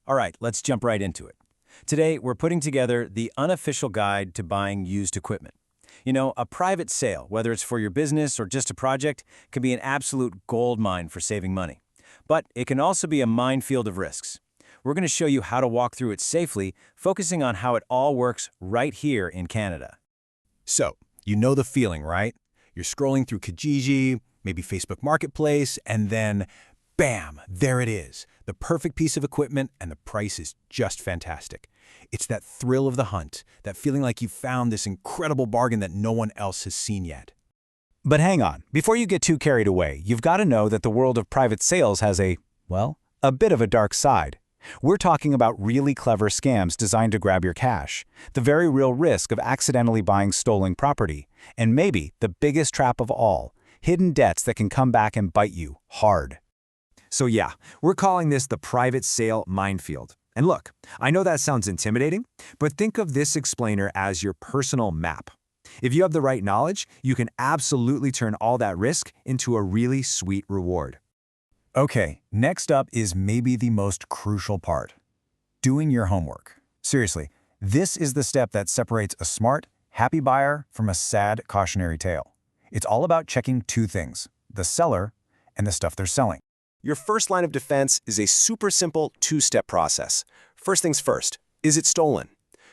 All right, let's jump right into it. Today, we're putting together the unofficial guide to buying used equipment. You know, a private sale, whether it's for your business or just a project, can be an absolute gold mine for saving money. But it can also be a minefield of risks. We're going to show you how to walk through it safely, focusing on how it all works right here in Canada. So, you know the feeling, right? You're scrolling through Kijiji, maybe Facebook Marketplace, and then, bam, there it is. The perfect piece of equipment, and the price is just fantastic. It's that thrill of the hunt, that feeling like you found this incredible bargain that no one else has seen yet. But hang on, before you get too carried away, you've got to know that the world of private sales has a bit of a dark side. We're talking about really clever scams designed to grab your cash, the very real risk of accidentally buying stolen property, and maybe the biggest trap of all, hidden debts that can come back and bite you hard. So yeah, we're calling this the private sale minefield. And look, I know that sounds intimidating, but think of this explainer as your personal map. If you have the right knowledge, you can absolutely turn all that risk into a really sweet reward. Okay, next up is maybe the most crucial part. Doing your homework. Seriously, this is the step that separates a smart, happy buyer from a sad cautionary tale. It's all about checking two things: the seller and the stuff they're selling. Your first line of defense is a super simple two-step process. First things first, is it stolen?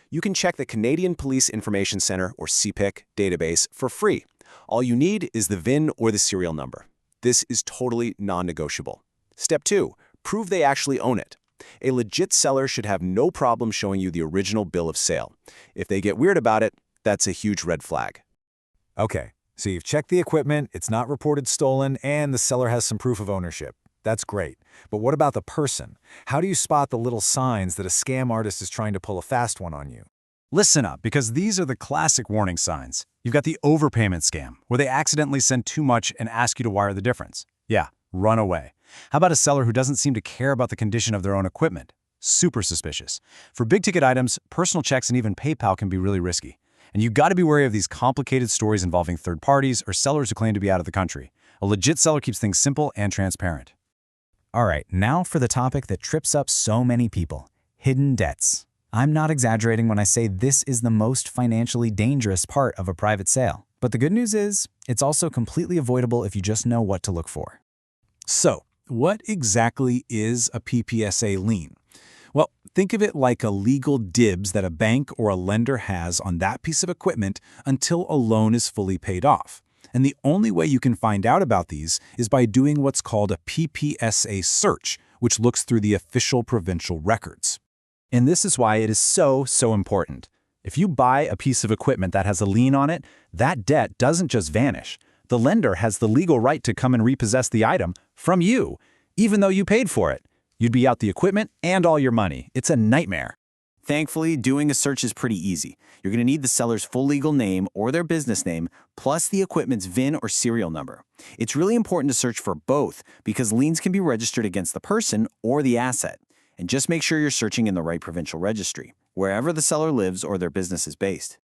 You can check the Canadian Police Information Center, or CPIC, database for free. All you need is the VIN or the serial number. This is totally non-negotiable. Step 2, prove they actually own it. A legit seller should have no problem showing you the original bill of sale. If they get weird about it, that's a huge red flag. Okay, so you've checked the equipment, it's not reported stolen, and the seller has some proof of ownership. That's great. But what about the person? How do you spot the little signs that a scam artist is trying to pull a fast one on you? Listen up, because these are the classic warning signs. You've got the overpayment scam, where they accidentally send too much and ask you to wire the difference. Yeah, run away. How about a seller who doesn't seem to care about the condition of their own equipment? Super suspicious. For big-ticket items, personal checks and even PayPal can be really risky. And you've got to be wary of these complicated stories involving third parties or sellers who claim to be out of the country. A legit seller keeps things simple and transparent. All right, now for the topic that trips up so many people: hidden debts. I'm not exaggerating when I say this is the most financially dangerous part of a private sale. But the good news is, it's also completely avoidable if you just know what to look for. So, what exactly is a PPSA lien? Well, think of it like a legal dibs that a bank or a lender has on that piece of equipment until a loan is fully paid off. And the only way you can find out about these is by doing what's called a PPSA search, which looks through the official provincial records. And this is why it is so important. If you buy a piece of equipment that has a lien on it, that debt doesn't just vanish. The lender has the legal right to come and repossess the item from you, even though you paid for it. You'd be out the equipment and all your money. It's a nightmare. Thankfully, doing a search is pretty easy. You're going to need the seller's full legal name or their business name, plus the equipment's VIN or serial number. It's really important to search for both because liens can be registered against the person or the asset. And just make sure you're searching in the right provincial registry, wherever the seller lives or their business is based.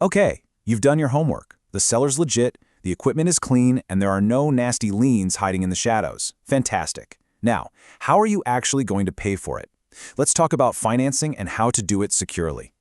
Okay, you've done your homework. The seller's legit, the equipment is clean, and there are no nasty liens hiding in the shadows. Fantastic. Now, how are you actually going to pay for it? Let's talk about financing and how to do it securely.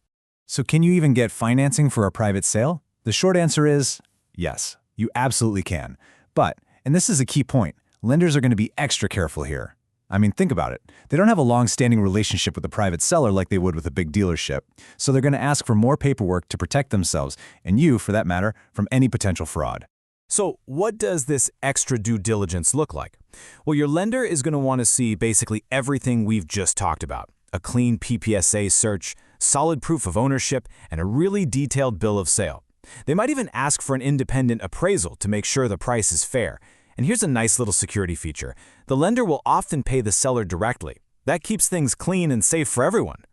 So can you even get financing for a private sale? The short answer is yes, you absolutely can. But, and this is a key point, lenders are going to be extra careful here. I mean, think about it. They don't have a long-standing relationship with a private seller like they would with a big dealership. So they're going to ask for more paperwork to protect themselves, and you, for that matter, from any potential fraud. So what does this extra due diligence look like? Well, your lender is going to want to see basically everything we've just talked about. A clean PPSA search, solid proof of ownership, and a really detailed bill of sale. They might even ask for an independent appraisal to make sure the price is fair. And here's a nice little security feature. The lender will often pay the seller directly. That keeps things clean and safe for everyone.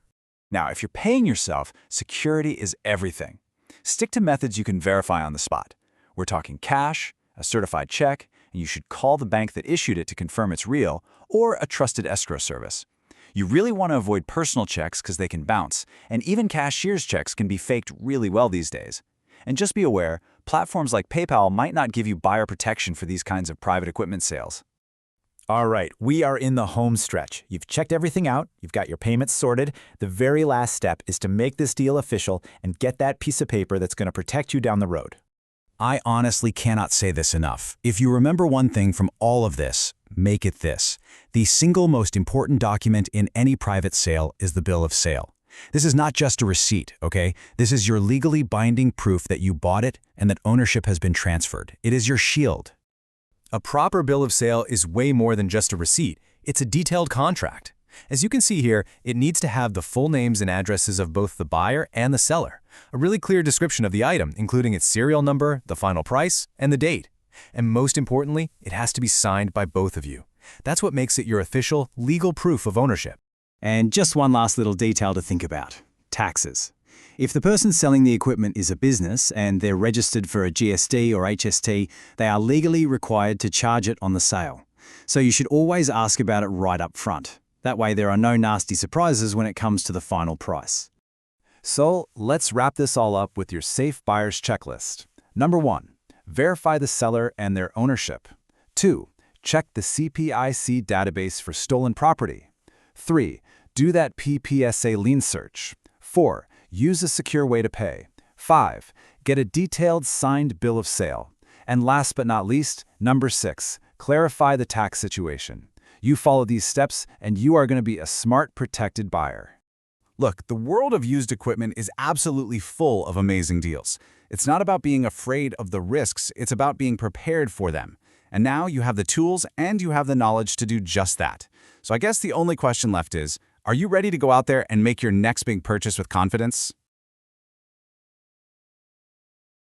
Now, if you're paying yourself, security is everything. Stick to methods you can verify on the spot. We're talking cash, a certified check, and you should call the bank that issued it to confirm it's real, or a trusted escrow service. You really want to avoid personal checks because they can bounce, and even cashier's checks can be faked really well these days. And just be aware, platforms like PayPal might not give you buyer protection for these kinds of private equipment sales. All right, we are in the home stretch. You've checked everything out, you've got your payments sorted. The very last step is to make this deal official and get that piece of paper that's going to protect you down the road. I honestly cannot say this enough. If you remember one thing from all of this, make it this. The single most important document in any private sale is the bill of sale. This is not just a receipt, okay? This is your legally binding proof that you bought it and that ownership has been transferred. It is your shield. A proper bill of sale is way more than just a receipt. It's a detailed contract. As you can see here, it needs to have the full names and addresses of both the buyer and the seller, a really clear description of the item, including its serial number, the final price, and the date. And most importantly, it has to be signed by both of you. That's what makes it your official, legal proof of ownership. And just one last little detail to think about: taxes. If the person selling the equipment is a business and they're registered for a GST or HST, they are legally required to charge it on the sale. So you should always ask about it right up front. That way there are no nasty surprises when it comes to the final price. So let's wrap this all up with your safe buyer's checklist. Number 1, verify the seller and their ownership. 2, check the CPIC database for stolen property. 3, do that PPSA lien search. 4, use a secure way to pay. 5, get a detailed signed bill of sale. And last but not least, number 6, clarify the tax situation. You follow these steps and you are going to be a smart, protected buyer. Look, the world of used equipment is absolutely full of amazing deals. It's not about being afraid of the risks, it's about being prepared for them. And now you have the tools and you have the knowledge to do just that. So I guess the only question left is, are you ready to go out there and make your next big purchase with confidence?